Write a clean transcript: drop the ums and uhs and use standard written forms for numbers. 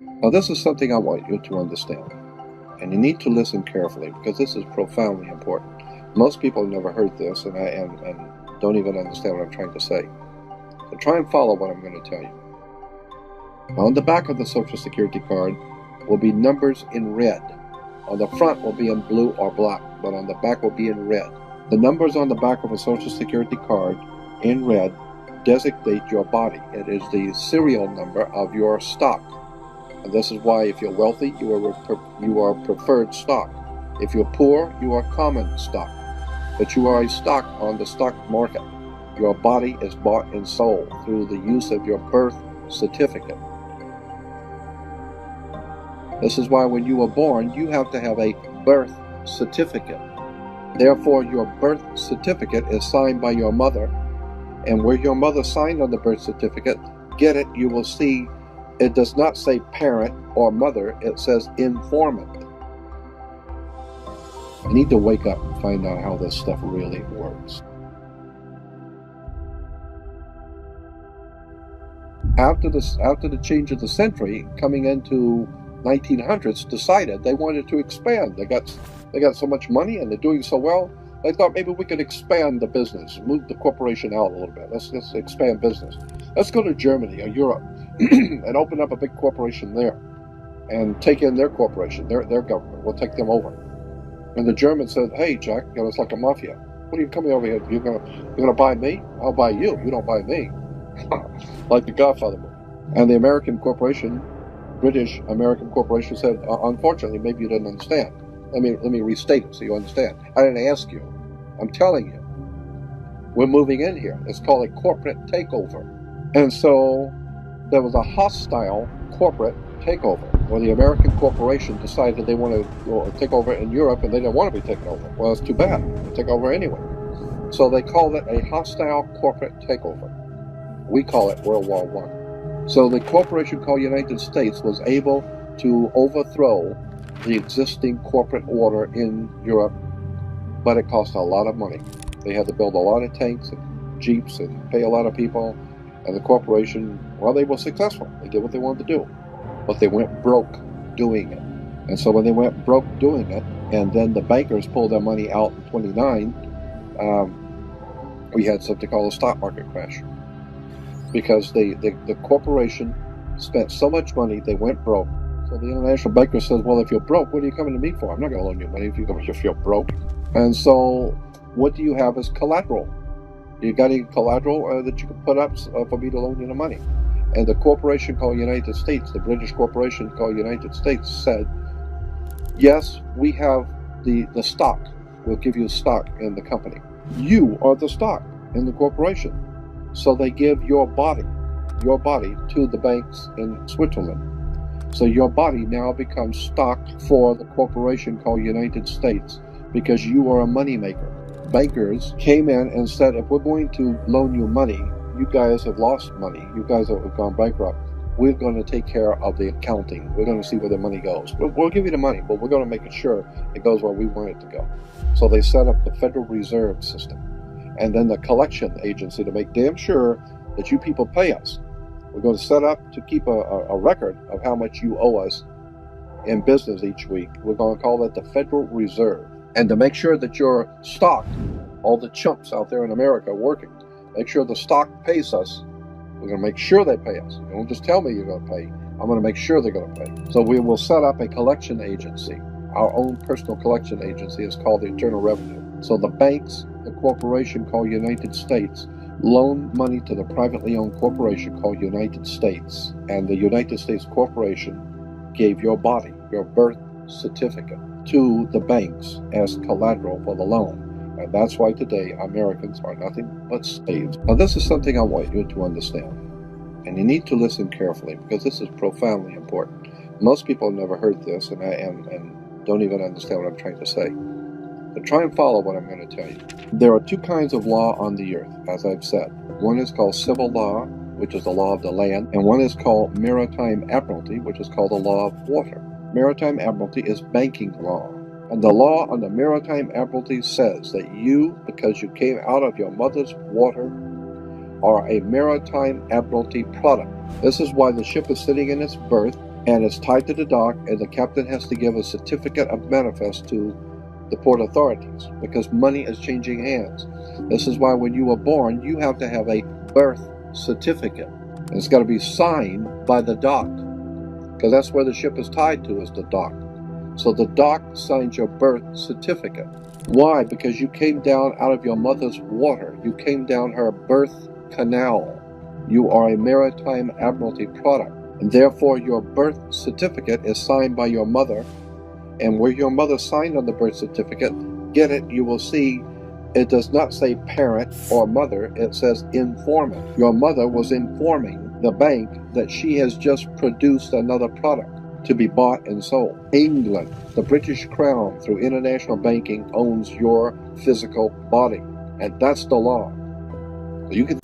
Now, this is something I want you to understand, and you need to listen carefully because this is profoundly important. Most people have never heard this and don't even understand what I'm trying to say. So try and follow what I'm going to tell you. On the back of the Social Security card will be numbers in red. On the front will be in blue or black, but on the back will be in red. The numbers on the back of a Social Security card in red designate your body. It is the serial number of your stock. And this is why if you're wealthy, you are preferred stock. If you're poor, you are common stock. But you are a stock on the stock market. Your body is bought and sold through the use of your birth certificate. This is why when you were born, you have to have a birth certificate. Therefore, your birth certificate is signed by your mother. And where your mother signed on the birth certificate, get it, you will see it does not say parent or mother, it says informant. You need to wake up and find out how this stuff really works. After the change of the century, coming into 1900s, decided they wanted to expand. They got so much money and they're doing so well. They thought maybe we could expand the business, move the corporation out a little bit. Let's expand business. Let's go to Germany or Europe and open up a big corporation there and take in their corporation, their government. We'll take them over. And the Germans said, "Hey, Jack, it's like a mafia. What are you coming over here? You're gonna buy me? I'll buy you. You don't buy me." Like the Godfather movie. And the American corporation, British American corporation, said, "Unfortunately, maybe you didn't understand. Let me restate it so you understand. I didn't ask you. I'm telling you. We're moving in here. It's called a corporate takeover." And so there was a hostile corporate takeover where the American corporation decided they wanted to take over in Europe and they didn't want to be taken over. Well, it's too bad. They take over anyway. So they called it a hostile corporate takeover. We call it World War I. So the corporation called United States was able to overthrow the existing corporate order in Europe, but it cost a lot of money. They had to build a lot of tanks and jeeps and pay a lot of people, and the corporation, well, they were successful. They did what they wanted to do, but they went broke doing it. And so when they went broke doing it, and then the bankers pulled their money out in 29, we had something called a stock market crash. Because the corporation spent so much money, they went broke. So the international banker says, "Well, if you're broke, what are you coming to me for? I'm not going to loan you money if you're broke." And so what do you have as collateral? You got any collateral that you can put up for me to loan you the money? And the corporation called United States, the British corporation called United States, said, "Yes, we have the stock. We'll give you stock in the company. You are the stock in the corporation." So they give your body to the banks in Switzerland. So your body now becomes stock for the corporation called United States because you are a moneymaker. Bankers came in and said, "If we're going to loan you money, you guys have lost money. You guys have gone bankrupt. We're going to take care of the accounting. We're going to see where the money goes. We'll give you the money, but we're going to make sure it goes where we want it to go." So they set up the Federal Reserve System. And then the collection agency to make damn sure that you people pay us. We're going to set up to keep a record of how much you owe us in business each week. We're going to call that the Federal Reserve. And to make sure that your stock, all the chumps out there in America working, make sure the stock pays us. We're going to make sure they pay us. You don't just tell me you're going to pay. I'm going to make sure they're going to pay. So we will set up a collection agency. Our own personal collection agency is called the Internal Revenue. So the banks, the corporation called United States, loan money to the privately owned corporation called United States. And the United States Corporation gave your body, your birth certificate, to the banks as collateral for the loan. And that's why today Americans are nothing but slaves. Now this is something I want you to understand. And you need to listen carefully because this is profoundly important. Most people have never heard this and don't even understand what I'm trying to say. But try and follow what I'm going to tell you. There are two kinds of law on the earth, as I've said. One is called civil law, which is the law of the land, and one is called maritime admiralty, which is called the law of water. Maritime admiralty is banking law. And the law on the maritime admiralty says that you, because you came out of your mother's water, are a maritime admiralty product. This is why the ship is sitting in its berth and it's tied to the dock, and the captain has to give a certificate of manifest to the port authorities because money is changing hands. This is why when you were born, you have to have a birth certificate. And it's got to be signed by the dock because that's where the ship is tied to, is the dock. So the dock signs your birth certificate. Why? Because you came down out of your mother's water. You came down her birth canal. You are a maritime admiralty product. And therefore, your birth certificate is signed by your mother. And where your mother signed on the birth certificate, get it, you will see it does not say parent or mother, it says informant. Your mother was informing the bank that she has just produced another product to be bought and sold. England, the British Crown, through international banking, owns your physical body. And that's the law. So you can